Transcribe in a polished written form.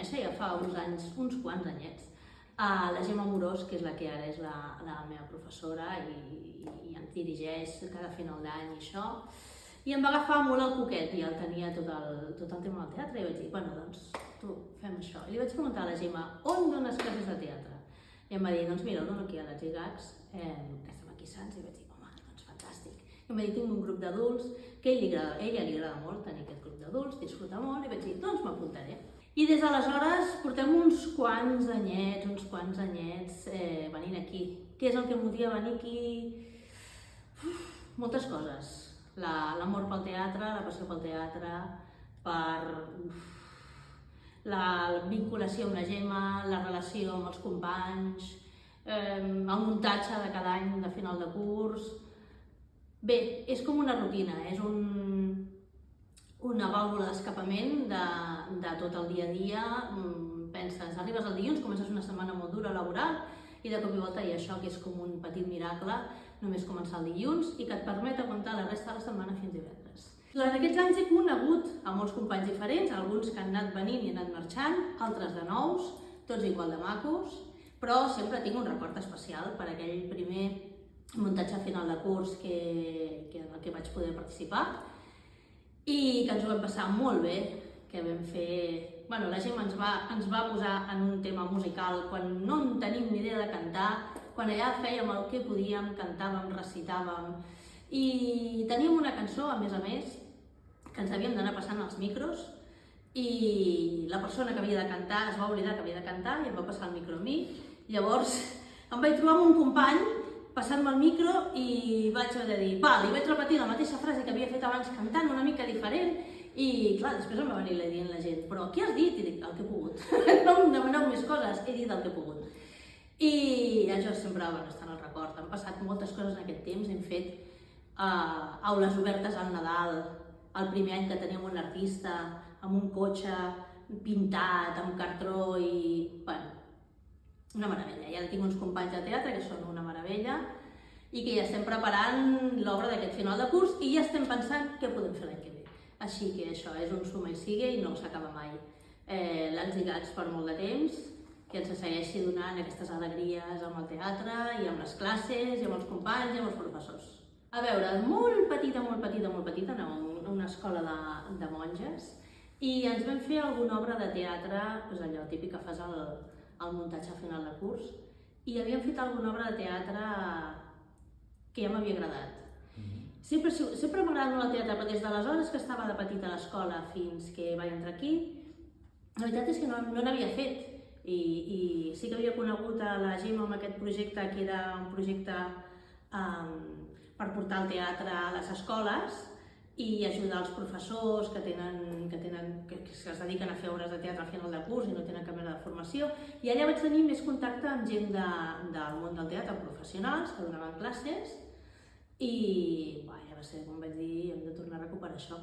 conèixer ja fa uns anys, uns quants anyets, la Gemma Amorós, que és la que ara és la meva professora i ens dirigeix cada final d'any i això. I em va agafar molt el coquet i el tenia tot el tema del teatre i vaig dir, bueno, doncs tu, fem això. I li vaig preguntar a la Gemma, on dones classes de teatre? I em va dir, doncs mira, ho dono aquí a les IGACs, que estem aquí Sants, i vaig dir, home, doncs fantàstic. I em va dir, tinc un grup d'adults, que a ella li agrada molt tenir aquest grup d'adults, disfruta molt, i vaig dir, doncs m'apuntaré. I des d'aleshores portem uns quants anyets venint aquí. Què és el que em motiva a venir aquí? Moltes coses. L'amor pel teatre, la passió pel teatre, per la vinculació amb la Gemma, la relació amb els companys, el muntatge de cada any de final de curs. Bé, és com una rutina, és una vàlvula d'escapament de tot el dia a dia. Penses, arribes el dilluns, comences una setmana molt dura laboral i de cop i volta hi ha això que és com un petit miracle, només començar el dilluns i que et permet aguantar la resta de la setmana fins divendres. Durant aquests anys he conegut a molts companys diferents, alguns que han anat venint i han anat marxant, altres de nous, tots igual de macos, però sempre tinc un record especial per aquell primer muntatge final de curs en el que vaig poder participar i que ens ho vam passar molt bé, que vam fer... Bueno, la Gemma ens va posar en un tema musical quan no en tenim ni idea de cantar, quan allà fèiem el que podíem, cantàvem, recitàvem i teníem una cançó, a més, que ens havíem d'anar passant als micros i la persona que havia de cantar es va oblidar que havia de cantar i em va passar el micro a mi. Llavors em vaig trobar amb un company passant-me el micro i vaig haver de dir, val, i vaig repetir la mateixa frase que havia fet abans cantant una mica diferent i clar, després em va venir dient la gent, però què has dit? I dic, el que he pogut. No em demaneu més coses, he dit el que he pogut. I això sempre està en el record. Han passat moltes coses en aquest temps, hem fet aules obertes al Nadal, el primer any que teníem un artista amb un cotxe pintat, amb cartró i... bueno, una meravella. Ja tinc uns companys de teatre que són una meravella i que ja estem preparant l'obra d'aquest final de curs i ja estem pensant què podem fer l'any que ve. Així que això és un suma i sigue i no s'acaba mai. L'han lligats per molt de temps, que ens segueixi donant aquestes alegries amb el teatre i amb les classes i amb els companys i amb els professors. A veure, molt petita, anàvem a una escola de monges i ens vam fer alguna obra de teatre, doncs allò típic que fas al muntatge a final de curs, i havíem fet alguna obra de teatre que ja m'havia agradat. Sempre m'ha agradat molt el teatre, però des d'aleshores que estava de petita a l'escola fins que vaig entrar aquí, la veritat és que no n'havia fet. I sí que havia conegut a la Gemma amb aquest projecte, que era un projecte per portar el teatre a les escoles i ajudar els professors que es dediquen a fer obres de teatre al final de curs i no tenen cap mena de formació. I allà vaig tenir més contacte amb gent del món del teatre, professionals que donaven classes, i ja va ser com vaig dir, hem de tornar a recuperar això.